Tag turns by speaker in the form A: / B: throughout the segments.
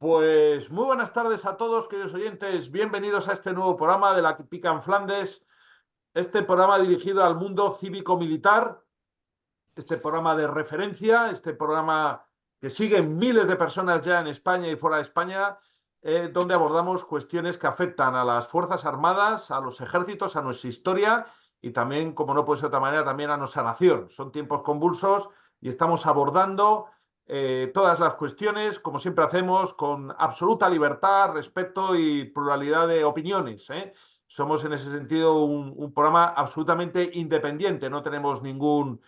A: Pues muy buenas tardes a todos, queridos oyentes. Bienvenidos a este nuevo programa de la que pica en Flandes. Este programa dirigido al mundo cívico-militar, este programa de referencia, este programa que siguen miles de personas ya en España y fuera de España, donde abordamos cuestiones que afectan a las Fuerzas Armadas, a los ejércitos, a nuestra historia y también, como no puede ser de otra manera, también a nuestra nación. Son tiempos convulsos y estamos abordando todas las cuestiones, como siempre hacemos, con absoluta libertad, respeto y pluralidad de opiniones. Somos en ese sentido un programa absolutamente independiente, no tenemos ninguna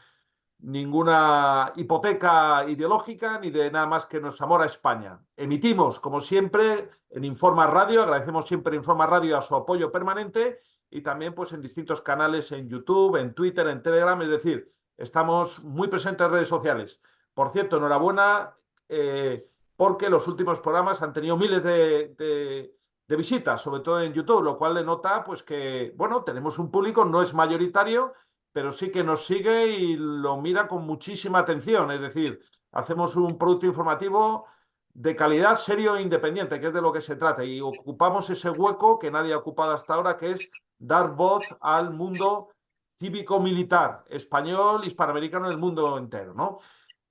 A: hipoteca ideológica ni de nada más que nuestro amor a España. Emitimos, como siempre, en Informa Radio, agradecemos siempre a Informa Radio a su apoyo permanente y también pues en distintos canales en YouTube, en Twitter, en Telegram, es decir, estamos muy presentes en redes sociales. Por cierto, enhorabuena porque los últimos programas han tenido miles de visitas, sobre todo en YouTube, lo cual denota pues que, bueno, tenemos un público, no es mayoritario, pero sí que nos sigue y lo mira con muchísima atención. Es decir, hacemos un producto informativo de calidad, serio e independiente, que es de lo que se trata. Y ocupamos ese hueco que nadie ha ocupado hasta ahora, que es dar voz al mundo cívico-militar español, hispanoamericano, el mundo entero, ¿no?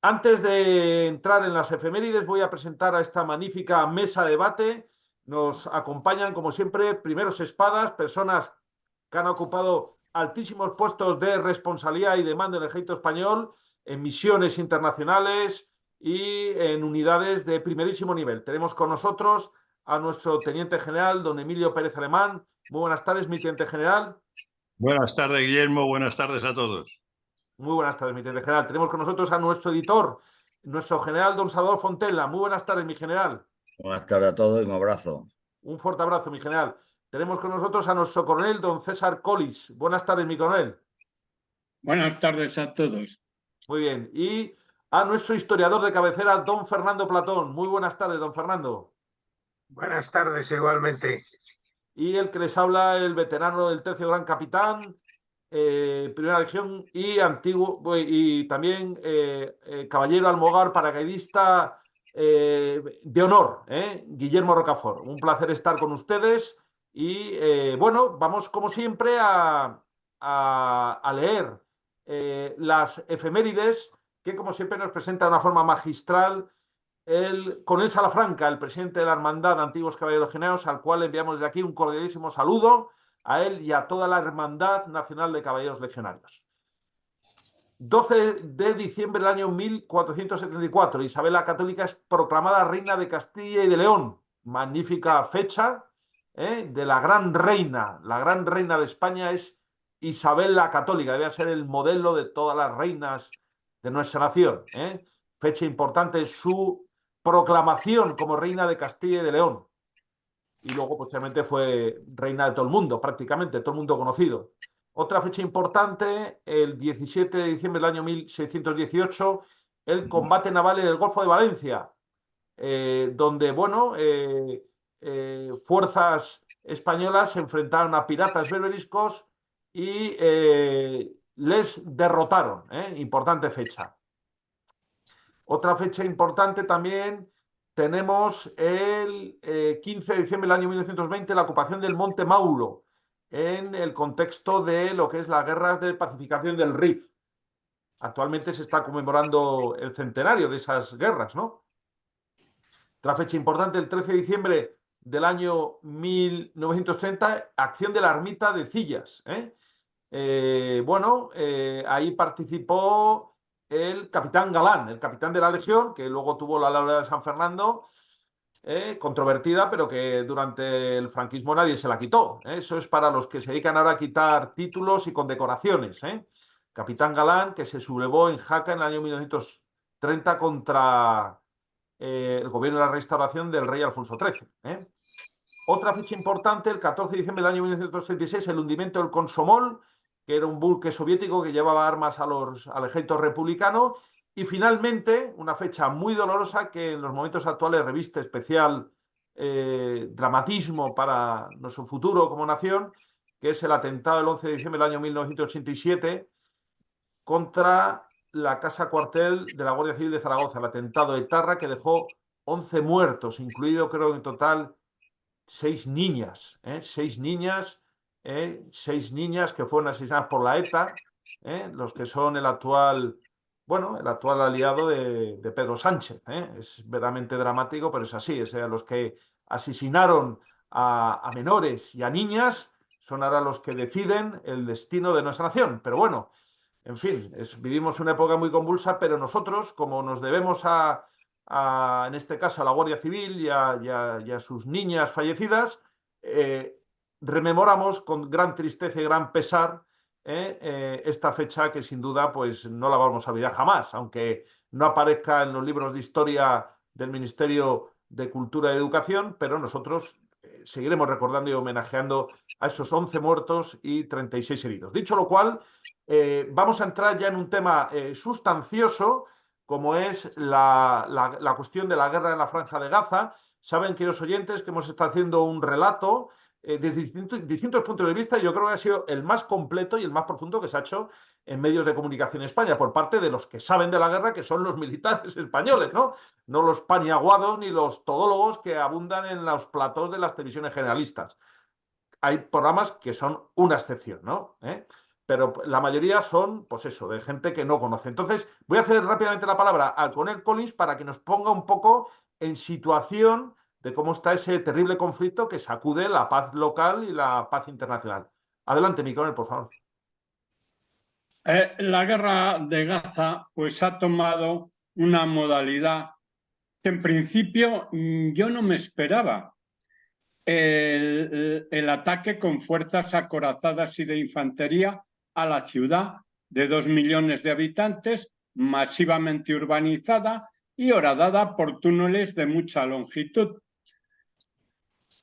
A: Antes de entrar en las efemérides, voy a presentar a esta magnífica mesa de debate. Nos acompañan, como siempre, primeros espadas, personas que han ocupado altísimos puestos de responsabilidad y de mando en el ejército español, en misiones internacionales y en unidades de primerísimo nivel. Tenemos con nosotros a nuestro teniente general, don Emilio Pérez Alemán. Muy buenas tardes, mi teniente general.
B: Buenas tardes, Guillermo. Buenas tardes a todos.
A: Muy buenas tardes, mi teniente general. Tenemos con nosotros a nuestro editor, nuestro general, don Salvador Fontella. Muy buenas tardes, mi general.
C: Buenas tardes a todos y un abrazo.
A: Un fuerte abrazo, mi general. Tenemos con nosotros a nuestro coronel, don César Collis. Buenas tardes, mi coronel.
D: Buenas tardes a todos.
A: Muy bien. Y a nuestro historiador de cabecera, don Fernando Platón. Muy buenas tardes, don Fernando.
E: Buenas tardes, igualmente.
A: Y el que les habla, el veterano del tercio gran capitán, Primera Legión y antiguo, y también caballero almogar, paracaidista de honor, Guillermo Rocafort. Un placer estar con ustedes. Y bueno, vamos como siempre a leer las efemérides que como siempre nos presenta de una forma magistral el coronel Salafranca, el presidente de la Hermandad de Antiguos Caballeros Legionarios, al cual enviamos desde aquí un cordialísimo saludo a él y a toda la Hermandad Nacional de Caballeros Legionarios. 12 de diciembre del año 1474, Isabel la Católica es proclamada reina de Castilla y de León. Magnífica fecha de la gran reina. La gran reina de España es Isabel la Católica, debe ser el modelo de todas las reinas de nuestra nación. Fecha importante, su proclamación como reina de Castilla y de León. Y luego, posteriormente, fue reina de todo el mundo, prácticamente, todo el mundo conocido. Otra fecha importante, el 17 de diciembre del año 1618, el combate naval en el Golfo de Valencia, donde, bueno, fuerzas españolas se enfrentaron a piratas berberiscos y les derrotaron. Importante fecha. Otra fecha importante también tenemos el 15 de diciembre del año 1920, la ocupación del Monte Mauro, en el contexto de lo que es las guerras de pacificación del Rif. Actualmente se está conmemorando el centenario de esas guerras, ¿no? Otra fecha importante, el 13 de diciembre del año 1930, acción de la ermita de Cillas. Bueno, ahí participó el capitán Galán, el capitán de la Legión, que luego tuvo la laurea de San Fernando, controvertida, pero que durante el franquismo nadie se la quitó. Eso es para los que se dedican ahora a quitar títulos y condecoraciones. Capitán Galán, que se sublevó en Jaca en el año 1930 contra el gobierno de la restauración del rey Alfonso XIII. Otra fecha importante, el 14 de diciembre del año 1936, el hundimiento del Komsomol, que era un buque soviético que llevaba armas al ejército republicano. Y finalmente, una fecha muy dolorosa que en los momentos actuales reviste especial dramatismo para nuestro futuro como nación, que es el atentado del 11 de diciembre del año 1987 contra la casa cuartel de la Guardia Civil de Zaragoza, el atentado de Etarra que dejó 11 muertos, incluido creo en total 6 niñas, 6 niñas, 6 niñas que fueron asesinadas por la ETA, los que son el actual, bueno, el actual aliado de Pedro Sánchez. Es verdaderamente dramático, pero es así. O sea, los que asesinaron a menores y a niñas son ahora los que deciden el destino de nuestra nación. Pero bueno, en fin, vivimos una época muy convulsa, pero nosotros, como nos debemos en este caso, a la Guardia Civil y a sus niñas fallecidas, rememoramos con gran tristeza y gran pesar esta fecha que sin duda pues, no la vamos a olvidar jamás, aunque no aparezca en los libros de historia del Ministerio de Cultura y Educación, pero nosotros seguiremos recordando y homenajeando a esos 11 muertos y 36 heridos. Dicho lo cual, vamos a entrar ya en un tema sustancioso, como es la cuestión de la guerra en la Franja de Gaza. Saben, queridos oyentes, que hemos estado haciendo un relato desde distintos puntos de vista, y yo creo que ha sido el más completo y el más profundo que se ha hecho en medios de comunicación en España, por parte de los que saben de la guerra, que son los militares españoles, ¿no? No los paniaguados ni los todólogos que abundan en los platós de las televisiones generalistas. Hay programas que son una excepción, ¿no? Pero la mayoría son, pues eso, de gente que no conoce. Entonces, voy a hacer rápidamente la palabra al coronel Collins para que nos ponga un poco en situación de cómo está ese terrible conflicto que sacude la paz local y la paz internacional. Adelante, mi coronel, por favor.
D: La guerra de Gaza pues ha tomado una modalidad que en principio yo no me esperaba. El ataque con fuerzas acorazadas y de infantería a la ciudad de 2 millones de habitantes, masivamente urbanizada y horadada por túneles de mucha longitud.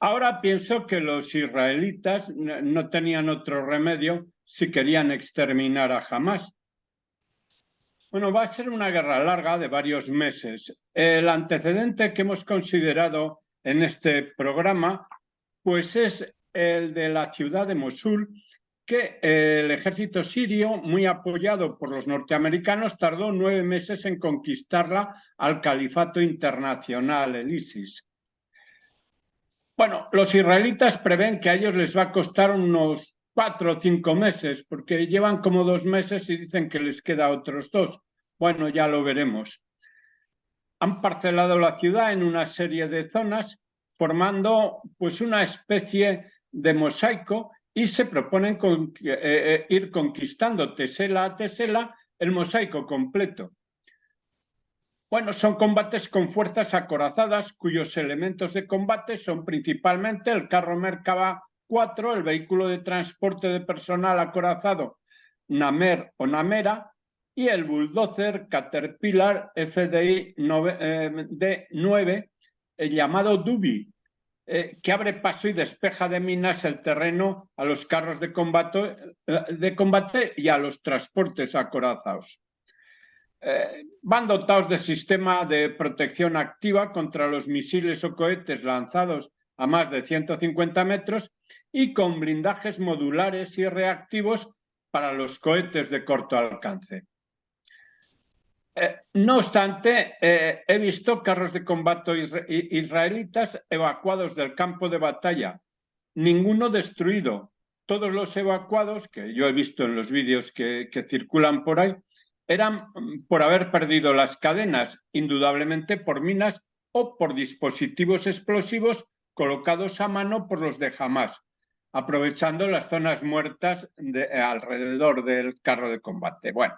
D: Ahora pienso que los israelitas no tenían otro remedio si querían exterminar a Hamás. Bueno, va a ser una guerra larga de varios meses. El antecedente que hemos considerado en este programa pues es el de la ciudad de Mosul, que el ejército sirio, muy apoyado por los norteamericanos, tardó 9 meses en conquistarla al califato internacional, el ISIS. Bueno, los israelitas prevén que a ellos les va a costar unos 4 o 5 meses, porque llevan como 2 meses y dicen que les queda otros 2. Bueno, ya lo veremos. Han parcelado la ciudad en una serie de zonas, formando pues una especie de mosaico, y se proponen ir conquistando tesela a tesela el mosaico completo. Bueno, son combates con fuerzas acorazadas, cuyos elementos de combate son principalmente el carro Merkava 4, el vehículo de transporte de personal acorazado Namer o Namera, y el bulldozer Caterpillar FDI D9, llamado Dubi, que abre paso y despeja de minas el terreno a los carros de combate y a los transportes acorazados. Van dotados de sistema de protección activa contra los misiles o cohetes lanzados a más de 150 metros y con blindajes modulares y reactivos para los cohetes de corto alcance. No obstante, he visto carros de combate israelitas evacuados del campo de batalla, ninguno destruido. Todos los evacuados, que yo he visto en los vídeos que circulan por ahí, eran por haber perdido las cadenas, indudablemente por minas o por dispositivos explosivos colocados a mano por los de Hamás, aprovechando las zonas muertas alrededor del carro de combate. Bueno,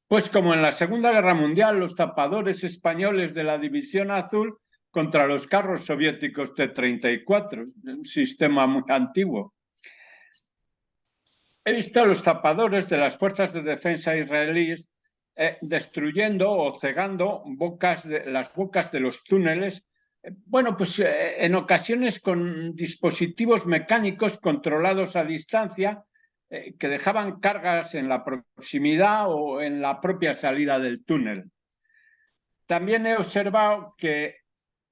D: pues como en la Segunda Guerra Mundial, los tapadores españoles de la División Azul contra los carros soviéticos T-34, un sistema muy antiguo. He visto a los tapadores de las fuerzas de defensa israelíes destruyendo o cegando las bocas de los túneles, bueno, pues en ocasiones con dispositivos mecánicos controlados a distancia que dejaban cargas en la proximidad o en la propia salida del túnel. También he observado que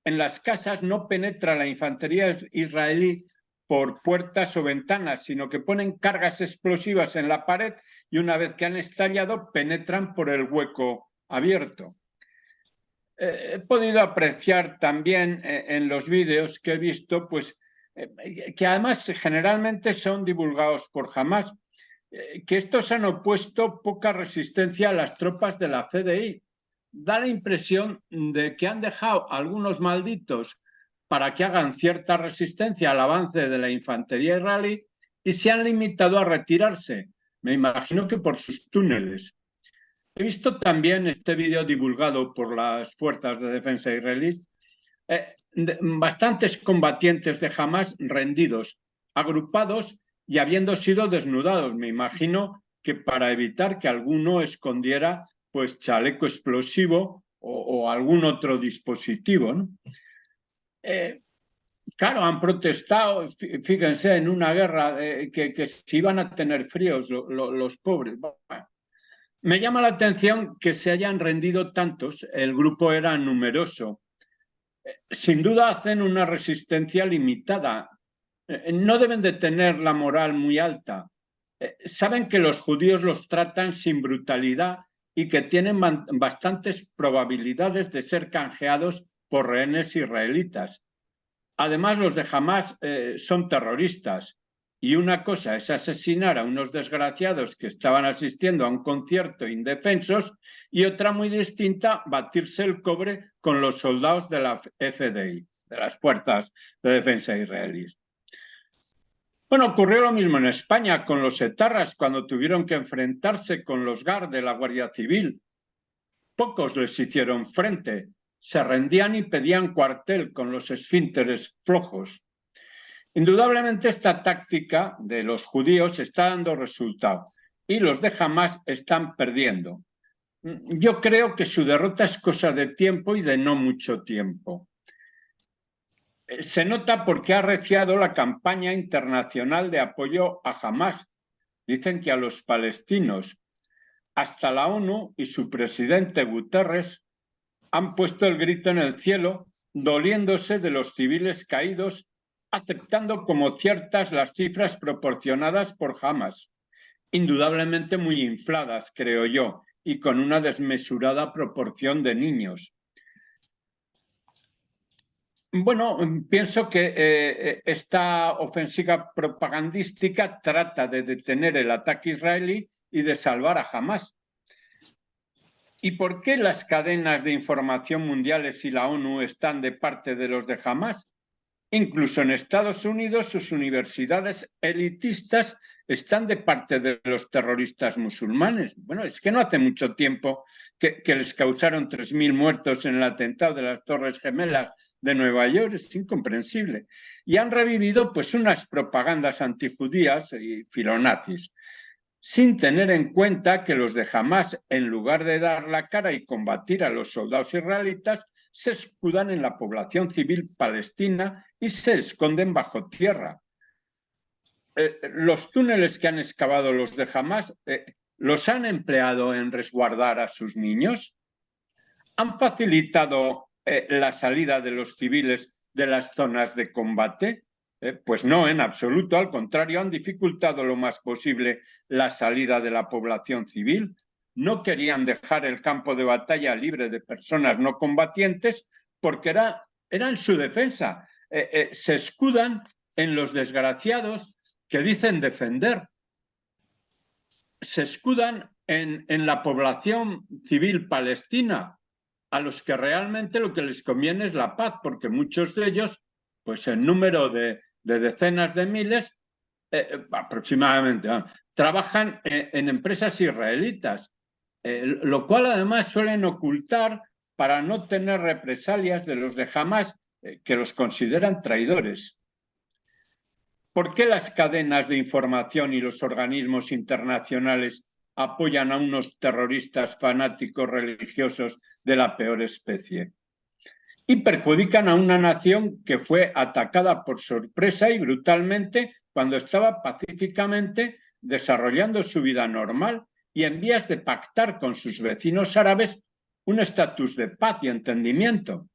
D: en las casas no penetra la infantería israelí por puertas o ventanas, sino que ponen cargas explosivas en la pared y una vez que han estallado penetran por el hueco abierto. He podido apreciar también en los vídeos que he visto, pues, que además generalmente son divulgados por Hamás, que estos han opuesto poca resistencia a las tropas de la CDI. Da la impresión de que han dejado a algunos malditos para que hagan cierta resistencia al avance de la infantería israelí y se han limitado a retirarse, me imagino que por sus túneles. He visto también este vídeo divulgado por las fuerzas de defensa israelíes, bastantes combatientes de Hamás rendidos, agrupados y habiendo sido desnudados. Me imagino que para evitar que alguno escondiera pues chaleco explosivo o algún otro dispositivo, ¿no? Claro, han protestado, fíjense, en una guerra que se iban a tener fríos los pobres. Bueno, me llama la atención que se hayan rendido tantos, el grupo era numeroso. Sin duda hacen una resistencia limitada. No deben de tener la moral muy alta. Saben que los judíos los tratan sin brutalidad y que tienen bastantes probabilidades de ser canjeados por rehenes israelitas. Además, los de Hamás son terroristas. Y una cosa es asesinar a unos desgraciados que estaban asistiendo a un concierto indefensos y otra muy distinta, batirse el cobre con los soldados de la FDI, de las fuerzas de defensa israelíes. Bueno, ocurrió lo mismo en España con los etarras cuando tuvieron que enfrentarse con los GAR de la Guardia Civil. Pocos les hicieron frente, se rendían y pedían cuartel con los esfínteres flojos. Indudablemente esta táctica de los judíos está dando resultado y los de Hamás están perdiendo. Yo creo que su derrota es cosa de tiempo y de no mucho tiempo. Se nota porque ha arreciado la campaña internacional de apoyo a Hamás. Dicen que a los palestinos. Hasta la ONU y su presidente Guterres han puesto el grito en el cielo, doliéndose de los civiles caídos, aceptando como ciertas las cifras proporcionadas por Hamás, indudablemente muy infladas, creo yo, y con una desmesurada proporción de niños. Bueno, pienso que esta ofensiva propagandística trata de detener el ataque israelí y de salvar a Hamás. ¿Y por qué las cadenas de información mundiales y la ONU están de parte de los de Hamás? Incluso en Estados Unidos sus universidades elitistas están de parte de los terroristas musulmanes. Bueno, es que no hace mucho tiempo que les causaron 3.000 muertos en el atentado de las Torres Gemelas de Nueva York, es incomprensible. Y han revivido pues unas propagandas antijudías y filonazis, sin tener en cuenta que los de Hamás, en lugar de dar la cara y combatir a los soldados israelitas, se escudan en la población civil palestina y se esconden bajo tierra. Los túneles que han excavado los de Hamás, ¿los han empleado en resguardar a sus niños? ¿Han facilitado la salida de los civiles de las zonas de combate? Pues no, en absoluto. Al contrario, han dificultado lo más posible la salida de la población civil. No querían dejar el campo de batalla libre de personas no combatientes porque era en su defensa. Se escudan en los desgraciados que dicen defender. Se escudan en la población civil palestina, a los que realmente lo que les conviene es la paz, porque muchos de ellos, pues en número de decenas de miles, aproximadamente, trabajan en empresas israelitas. Lo cual además suelen ocultar para no tener represalias de los de Hamás, que los consideran traidores. ¿Por qué las cadenas de información y los organismos internacionales apoyan a unos terroristas fanáticos religiosos de la peor especie? Y perjudican a una nación que fue atacada por sorpresa y brutalmente cuando estaba pacíficamente desarrollando su vida normal y en vías de pactar con sus vecinos árabes un estatus de paz y entendimiento.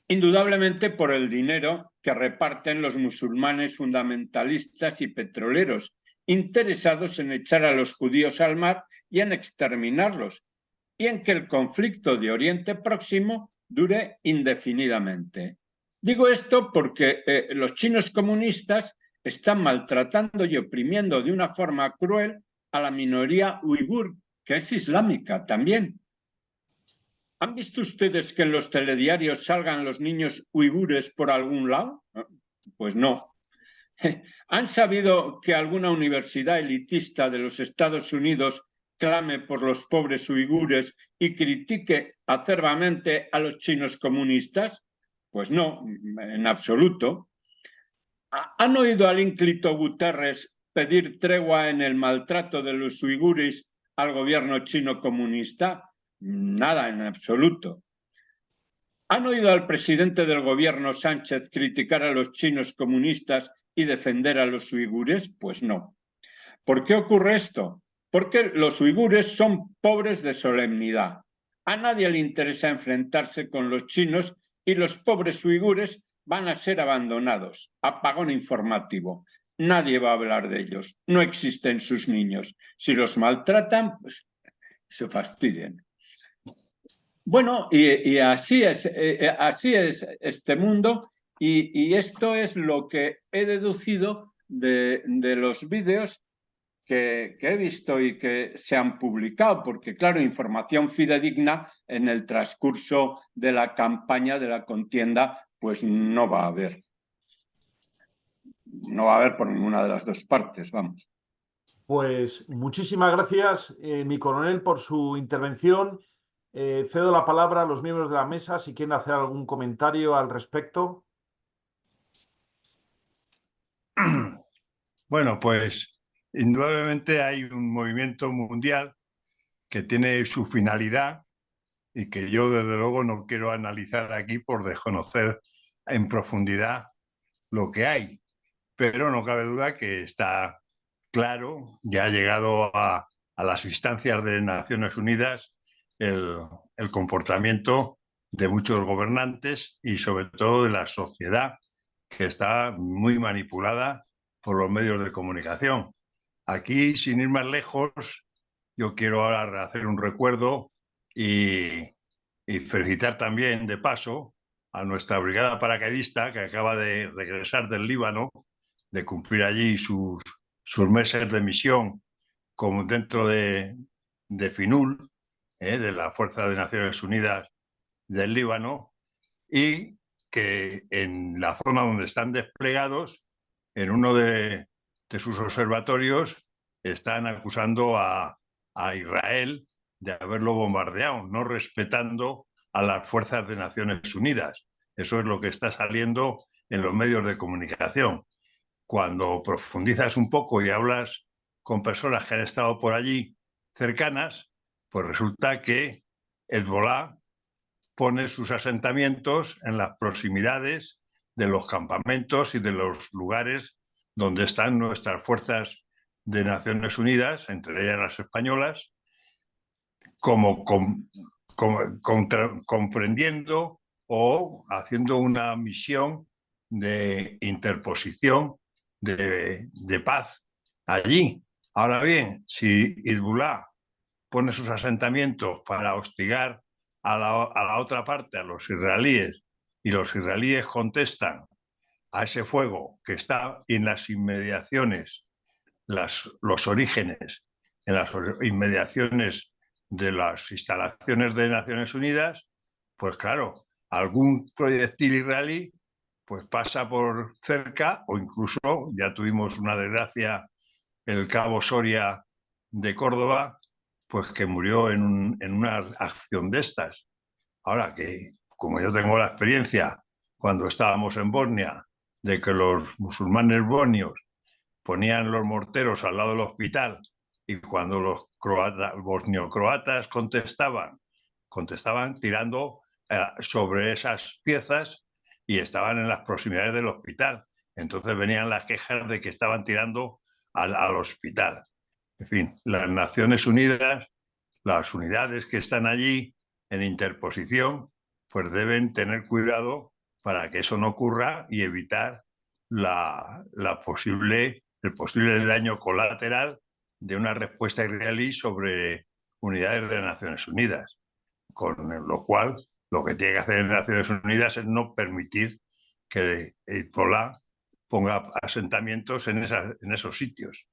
D: Indudablemente por el dinero que reparten los musulmanes fundamentalistas y petroleros, interesados en echar a los judíos al mar y en exterminarlos, y en que el conflicto de Oriente Próximo dure indefinidamente. Digo esto porque los chinos comunistas están maltratando y oprimiendo de una forma cruel a la minoría uigur, que es islámica también. ¿Han visto ustedes que en los telediarios salgan los niños uigures por algún lado? Pues no. ¿Han sabido que alguna universidad elitista de los Estados Unidos clame por los pobres uigures y critique acerbamente a los chinos comunistas? Pues no, en absoluto. ¿Han oído al ínclito Guterres pedir tregua en el maltrato de los uigures al gobierno chino comunista? Nada, en absoluto. ¿Han oído al presidente del gobierno Sánchez criticar a los chinos comunistas y defender a los uigures? Pues no. ¿Por qué ocurre esto? Porque los uigures son pobres de solemnidad. A nadie le interesa enfrentarse con los chinos y los pobres uigures van a ser abandonados. Apagón informativo. Nadie va a hablar de ellos. No existen sus niños. Si los maltratan, pues se fastidian. Bueno, y así es este mundo, y esto es lo que he deducido de los vídeos que he visto y que se han publicado, porque claro, información fidedigna en el transcurso de la campaña, de la contienda, pues no va a haber. No va a haber por ninguna de las dos partes, vamos.
A: Pues muchísimas gracias, mi coronel, por su intervención. Cedo la palabra a los miembros de la mesa si quieren hacer algún comentario al respecto.
B: Bueno, pues indudablemente hay un movimiento mundial que tiene su finalidad y que yo desde luego no quiero analizar aquí por desconocer en profundidad lo que hay, pero no cabe duda que está claro, ya ha llegado a las instancias de Naciones Unidas el comportamiento de muchos gobernantes y sobre todo de la sociedad, que está muy manipulada por los medios de comunicación. Aquí, sin ir más lejos, yo quiero ahora hacer un recuerdo y felicitar también de paso a nuestra brigada paracaidista que acaba de regresar del Líbano, de cumplir allí sus meses de misión como dentro de FINUL, de la Fuerza de Naciones Unidas del Líbano, y que en la zona donde están desplegados, en uno de sus observatorios, están acusando a Israel de haberlo bombardeado, no respetando a las fuerzas de Naciones Unidas. Eso es lo que está saliendo en los medios de comunicación. Cuando profundizas un poco y hablas con personas que han estado por allí cercanas, pues resulta que Hezbolá pone sus asentamientos en las proximidades de los campamentos y de los lugares donde están nuestras fuerzas de Naciones Unidas, entre ellas las españolas, comprendiendo o haciendo una misión de interposición de paz allí. Ahora bien, si Hezbolá pone sus asentamientos para hostigar a la otra parte, a los israelíes, y los israelíes contestan a ese fuego que está en las inmediaciones, los orígenes, en las inmediaciones de las instalaciones de Naciones Unidas, pues claro, algún proyectil israelí pues pasa por cerca, o incluso ya tuvimos una desgracia, el cabo Soria de Córdoba, pues que murió en una acción de estas. Ahora que, como yo tengo la experiencia cuando estábamos en Bosnia, de que los musulmanes bosnios ponían los morteros al lado del hospital y cuando los bosnio-croatas contestaban tirando sobre esas piezas y estaban en las proximidades del hospital. Entonces venían las quejas de que estaban tirando al hospital. En fin, las Naciones Unidas, las unidades que están allí en interposición, pues deben tener cuidado para que eso no ocurra y evitar el posible daño colateral de una respuesta israelí sobre unidades de Naciones Unidas. Con lo cual, Lo que tiene que hacer en Naciones Unidas es no permitir que Hezbollah ponga asentamientos en esos sitios.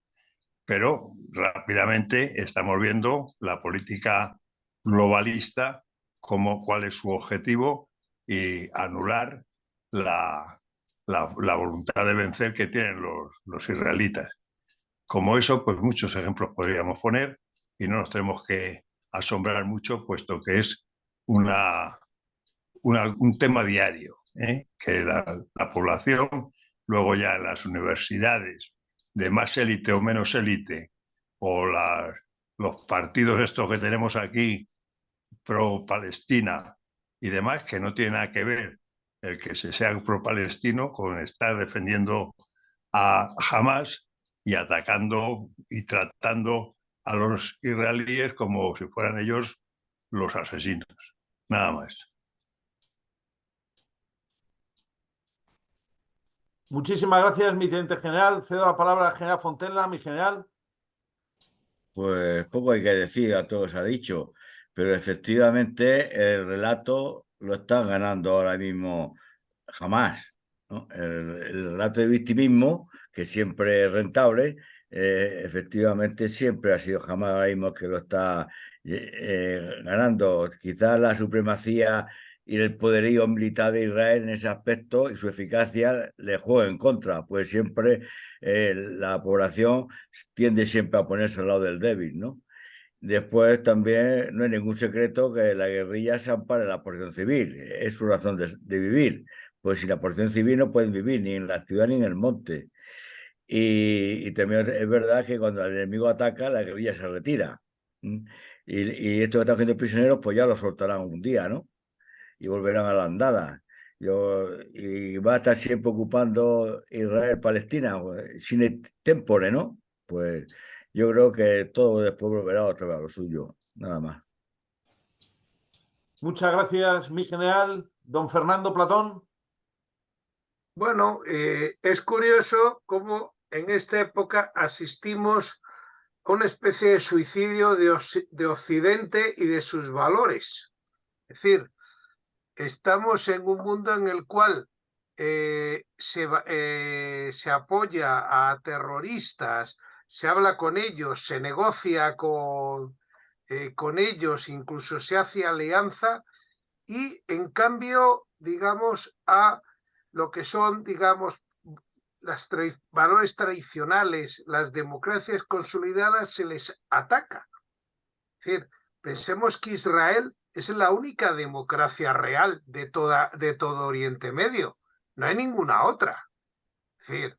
B: Pero rápidamente estamos viendo la política globalista, como cuál es su objetivo, y anular la voluntad de vencer que tienen los israelitas. Como eso, pues muchos ejemplos podríamos poner y no nos tenemos que asombrar mucho, puesto que es un tema diario, que la población, luego ya en las universidades, de más élite o menos élite, o los partidos estos que tenemos aquí, pro-Palestina y demás, que no tiene nada que ver el que se sea pro-palestino con estar defendiendo a Hamas y atacando y tratando a los israelíes como si fueran ellos los asesinos. Nada más.
A: Muchísimas gracias, mi teniente general. Cedo la palabra al general Fontella, mi general.
C: Pues poco hay que decir, a todo se ha dicho, pero efectivamente el relato lo están ganando ahora mismo Hamás, ¿no? El relato de victimismo, que siempre es rentable, efectivamente siempre ha sido Hamás ahora mismo que lo está ganando. Quizás la supremacía y el poderío militar de Israel en ese aspecto y su eficacia le juega en contra, pues siempre la población tiende siempre a ponerse al lado del débil, ¿no? Después también no es ningún secreto que la guerrilla se ampara en la protección civil, es su razón de vivir, pues sin la protección civil no pueden vivir ni en la ciudad ni en el monte. Y también es verdad que cuando el enemigo ataca, la guerrilla se retira. Y estos que están haciendo prisioneros, pues ya los soltarán un día, ¿no? Y volverán a la andada. Y va a estar siempre ocupando Israel-Palestina sin tempore, ¿no? Pues yo creo que todo después volverá otra vez a lo suyo, nada más.
A: Muchas gracias, mi general. Don Fernando Platón.
E: Bueno, es curioso cómo en esta época asistimos a una especie de suicidio de Occidente y de sus valores. Es decir, estamos en un mundo en el cual se apoya a terroristas, se habla con ellos, se negocia con ellos, incluso se hace alianza, y en cambio, digamos, a lo que son, digamos, los valores tradicionales, las democracias consolidadas, se les ataca. Es decir, pensemos que Israel es la única democracia real de todo Oriente Medio. No hay ninguna otra. Es decir,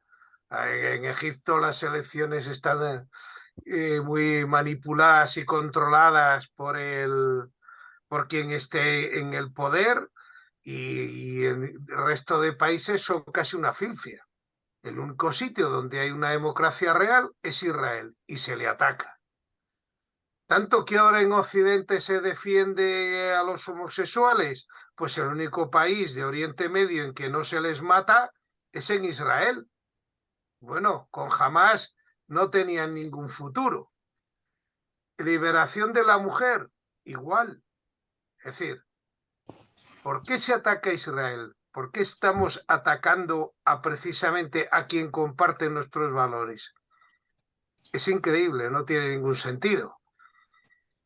E: en Egipto las elecciones están muy manipuladas y controladas por quien esté en el poder, y en el resto de países son casi una filfia. El único sitio donde hay una democracia real es Israel y se le ataca. Tanto que ahora en Occidente se defiende a los homosexuales, pues el único país de Oriente Medio en que no se les mata es en Israel. Bueno, con Hamás no tenían ningún futuro. Liberación de la mujer, igual. Es decir, ¿por qué se ataca a Israel? ¿Por qué estamos atacando precisamente a quien comparte nuestros valores? Es increíble, no tiene ningún sentido.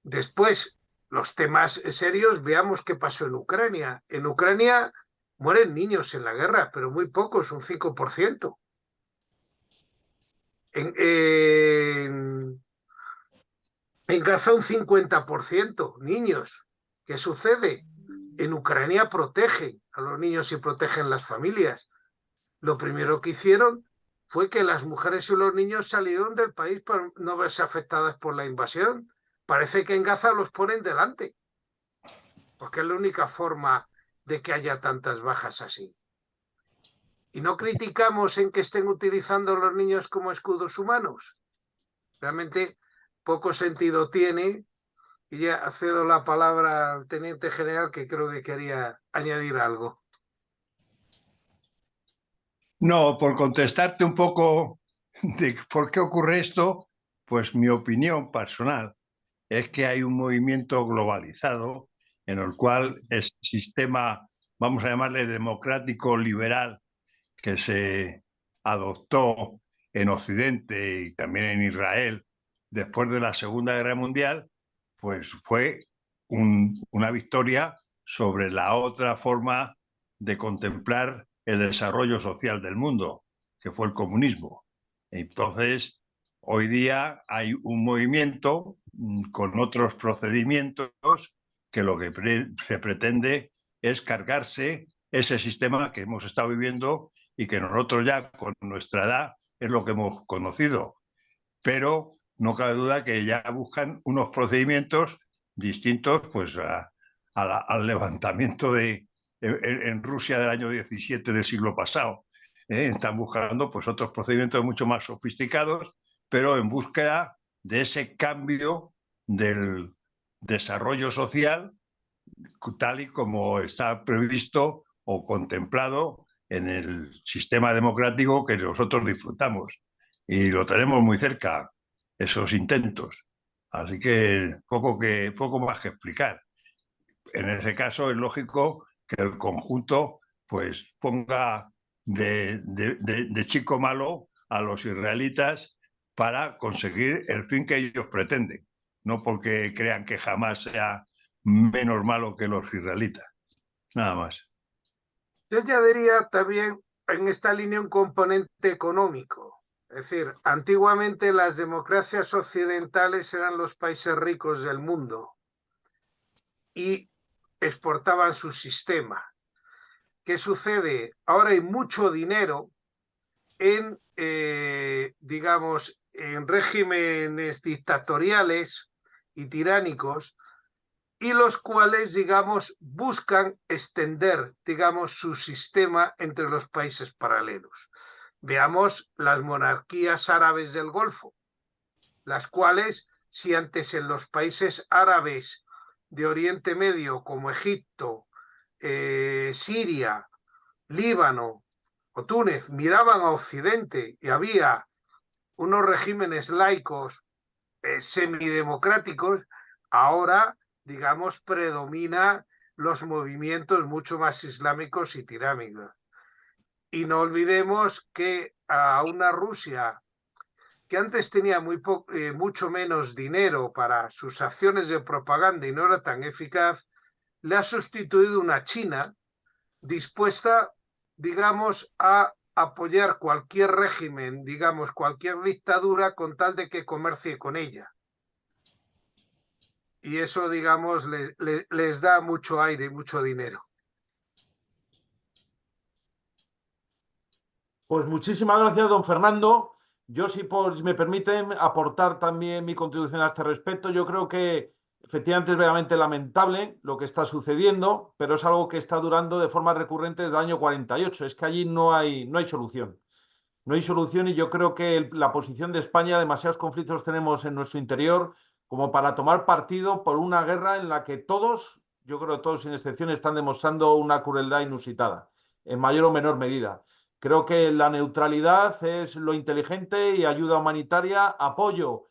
E: Después, los temas serios, veamos qué pasó en Ucrania. En Ucrania mueren niños en la guerra, pero muy pocos, un 5%. En Gaza un 50%, niños. ¿Qué sucede? En Ucrania protegen a los niños y protegen las familias. Lo primero que hicieron fue que las mujeres y los niños salieron del país para no verse afectadas por la invasión. Parece que en Gaza los ponen delante, porque es la única forma de que haya tantas bajas así. Y no criticamos en que estén utilizando a los niños como escudos humanos. Realmente poco sentido tiene. Y ya cedo la palabra al teniente general, que creo que quería añadir algo.
B: No, por contestarte un poco de por qué ocurre esto, pues mi opinión personal es que hay un movimiento globalizado en el cual el sistema, vamos a llamarle democrático liberal, que se adoptó en Occidente y también en Israel después de la Segunda Guerra Mundial, pues fue una victoria sobre la otra forma de contemplar el desarrollo social del mundo, que fue el comunismo. Entonces, hoy día hay un movimiento con otros procedimientos que lo que se pretende es cargarse ese sistema que hemos estado viviendo y que nosotros ya con nuestra edad es lo que hemos conocido. Pero no cabe duda que ya buscan unos procedimientos distintos pues, al levantamiento en Rusia del año 17 del siglo pasado. Están buscando pues, otros procedimientos mucho más sofisticados, pero en búsqueda de ese cambio del desarrollo social tal y como está previsto o contemplado en el sistema democrático que nosotros disfrutamos. Y lo tenemos muy cerca, esos intentos. Así que poco más que explicar. En ese caso es lógico que el conjunto pues ponga de chico malo a los israelitas para conseguir el fin que ellos pretenden, no porque crean que jamás sea menos malo que los israelitas. Nada más.
E: Yo añadiría también en esta línea un componente económico. Es decir, antiguamente las democracias occidentales eran los países ricos del mundo y exportaban su sistema. ¿Qué sucede? Ahora hay mucho dinero en, digamos, en regímenes dictatoriales y tiránicos, y los cuales, digamos, buscan extender, digamos, su sistema entre los países paralelos. Veamos las monarquías árabes del Golfo, las cuales, si antes en los países árabes de Oriente Medio, como Egipto, Siria, Líbano o Túnez, miraban a Occidente y había unos regímenes laicos semidemocráticos, ahora, digamos, predomina los movimientos mucho más islámicos y tiránicos. Y no olvidemos que a una Rusia que antes tenía mucho menos dinero para sus acciones de propaganda y no era tan eficaz, le ha sustituido una China dispuesta, digamos, a apoyar cualquier régimen, digamos, cualquier dictadura con tal de que comercie con ella. Y eso, digamos, les da mucho aire y mucho dinero.
A: Pues muchísimas gracias, don Fernando. Yo, si me permiten aportar también mi contribución a este respecto, yo creo que efectivamente es verdaderamente lamentable lo que está sucediendo, pero es algo que está durando de forma recurrente desde el año 48. Es que allí no hay solución. No hay solución y yo creo que la posición de España, demasiados conflictos tenemos en nuestro interior como para tomar partido por una guerra en la que todos, yo creo que todos sin excepción, están demostrando una crueldad inusitada, en mayor o menor medida. Creo que la neutralidad es lo inteligente y ayuda humanitaria, apoyo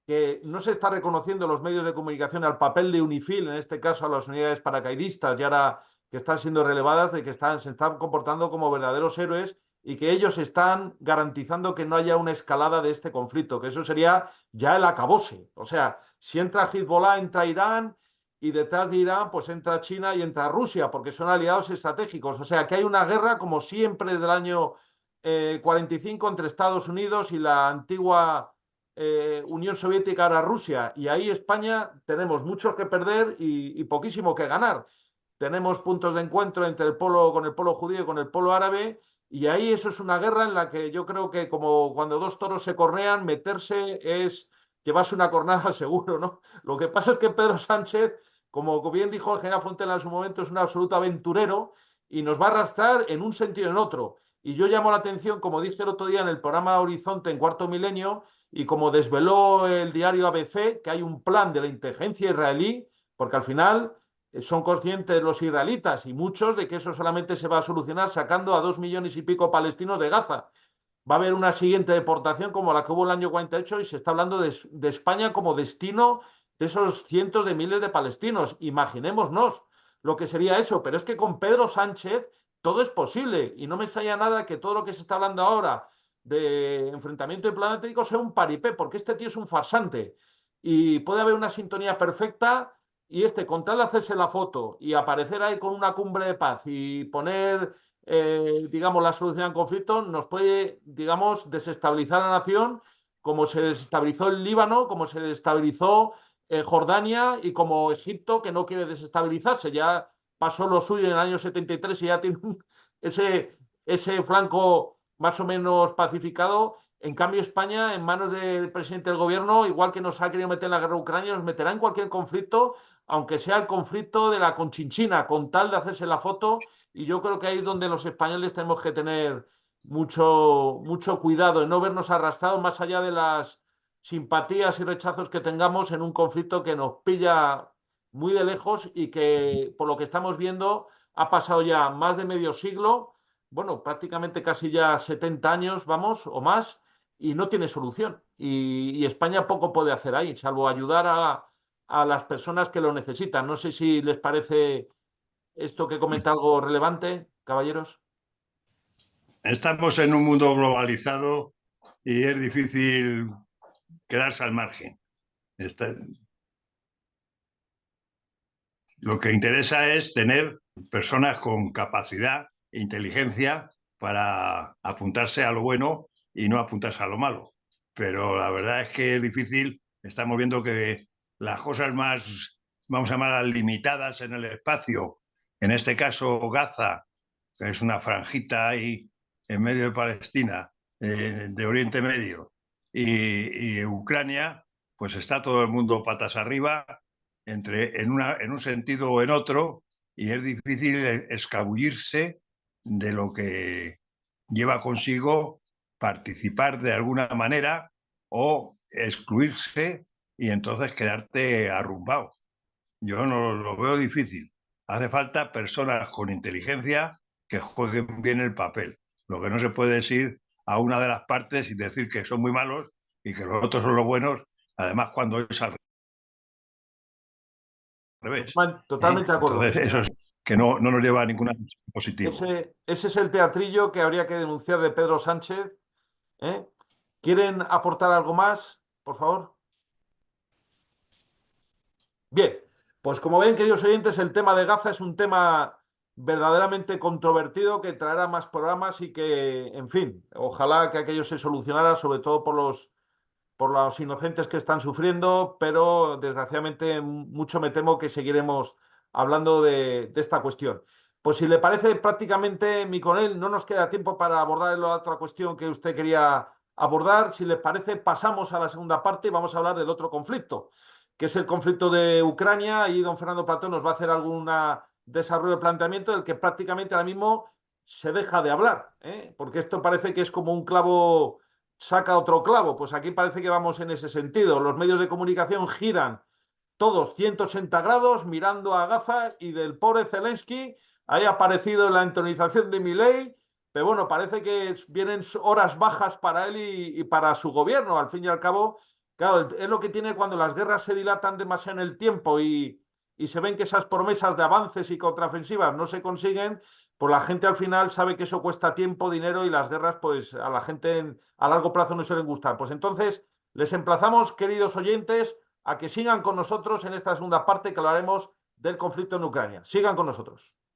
A: que no se está reconociendo en los medios de comunicación al papel de UNIFIL, en este caso a las unidades paracaidistas, y ahora que están siendo relevadas, de que se están comportando como verdaderos héroes y que ellos están garantizando que no haya una escalada de este conflicto, que eso sería ya el acabose. O sea, si entra Hezbollah, entra Irán, y detrás de Irán pues entra China y entra Rusia, porque son aliados estratégicos. O sea, que hay una guerra, como siempre, desde el año 45 entre Estados Unidos y la antigua Unión Soviética, ahora Rusia. Y ahí España tenemos mucho que perder y poquísimo que ganar. Tenemos puntos de encuentro entre con el polo judío y con el polo árabe, y ahí eso es una guerra en la que yo creo que, como cuando dos toros se cornean, meterse es llevarse una cornada seguro, ¿no? Lo que pasa es que Pedro Sánchez, como bien dijo el general Fontela en su momento, es un absoluto aventurero y nos va a arrastrar en un sentido o en otro. Y yo llamo la atención, como dije el otro día en el programa Horizonte en Cuarto Milenio, y como desveló el diario ABC, que hay un plan de la inteligencia israelí, porque al final son conscientes los israelitas y muchos de que eso solamente se va a solucionar sacando a 2 millones y pico palestinos de Gaza. Va a haber una siguiente deportación como la que hubo el año 48 y se está hablando de España como destino de esos cientos de miles de palestinos. Imaginémonos lo que sería eso, pero es que con Pedro Sánchez todo es posible y no me extraña nada que todo lo que se está hablando ahora de enfrentamiento diplomático sea un paripé, porque este tío es un farsante y puede haber una sintonía perfecta y con tal de hacerse la foto y aparecer ahí con una cumbre de paz y poner, digamos, la solución al conflicto, nos puede, digamos, desestabilizar la nación como se desestabilizó el Líbano, como se desestabilizó Jordania y como Egipto, que no quiere desestabilizarse. Ya pasó lo suyo en el año 73 y ya tiene ese flanco más o menos pacificado. En cambio, España, en manos del presidente del gobierno, igual que nos ha querido meter en la guerra de Ucrania, nos meterá en cualquier conflicto, aunque sea el conflicto de la Conchinchina, con tal de hacerse la foto. Y yo creo que ahí es donde los españoles tenemos que tener mucho cuidado en no vernos arrastrados más allá de las simpatías y rechazos que tengamos en un conflicto que nos pilla muy de lejos y que, por lo que estamos viendo, ha pasado ya más de medio siglo, bueno, prácticamente casi ya 70 años, vamos, o más, y no tiene solución. Y España poco puede hacer ahí, salvo ayudar a las personas que lo necesitan. No sé si les parece esto que comenta algo relevante, caballeros.
B: Estamos en un mundo globalizado y es difícil quedarse al margen. Lo que interesa es tener personas con capacidad e inteligencia para apuntarse a lo bueno y no apuntarse a lo malo. Pero la verdad es que es difícil. Estamos viendo que las cosas más, vamos a llamar, limitadas en el espacio, en este caso Gaza, que es una franjita ahí en medio de Palestina, de Oriente Medio, y Ucrania, pues está todo el mundo patas arriba, en un sentido o en otro, y es difícil escabullirse de lo que lleva consigo participar de alguna manera o excluirse y entonces quedarte arrumbado. Yo no lo veo difícil. Hace falta personas con inteligencia que jueguen bien el papel. Lo que no se puede es ir a una de las partes y decir que son muy malos y que los otros son los buenos, además cuando es al revés.
A: Totalmente de acuerdo.
B: Entonces, eso es que no nos lleva a ninguna positiva.
A: Ese es el teatrillo que habría que denunciar de Pedro Sánchez. ¿Quieren aportar algo más, por favor? Bien, pues como ven, queridos oyentes, el tema de Gaza es un tema verdaderamente controvertido que traerá más programas y que, en fin, ojalá que aquello se solucionara, sobre todo por los inocentes que están sufriendo, pero desgraciadamente mucho me temo que seguiremos hablando de esta cuestión. Pues si le parece, prácticamente, mi coronel, no nos queda tiempo para abordar la otra cuestión que usted quería abordar. Si les parece, pasamos a la segunda parte y vamos a hablar del otro conflicto, que es el conflicto de Ucrania, y don Fernando Platón nos va a hacer algún desarrollo de planteamiento del que prácticamente ahora mismo se deja de hablar, porque esto parece que es como un clavo saca otro clavo. Pues aquí parece que vamos en ese sentido. Los medios de comunicación giran todos 180 grados mirando a Gaza y del pobre Zelensky. Ahí ha aparecido la entronización de Milei, pero bueno, parece que vienen horas bajas para él y para su gobierno. Al fin y al cabo, claro, es lo que tiene cuando las guerras se dilatan demasiado en el tiempo y se ven que esas promesas de avances y contraofensivas no se consiguen. Pues la gente al final sabe que eso cuesta tiempo, dinero, y las guerras pues a la gente a largo plazo no suelen gustar. Pues entonces les emplazamos, queridos oyentes, a que sigan con nosotros en esta segunda parte que hablaremos del conflicto en Ucrania. Sigan con nosotros.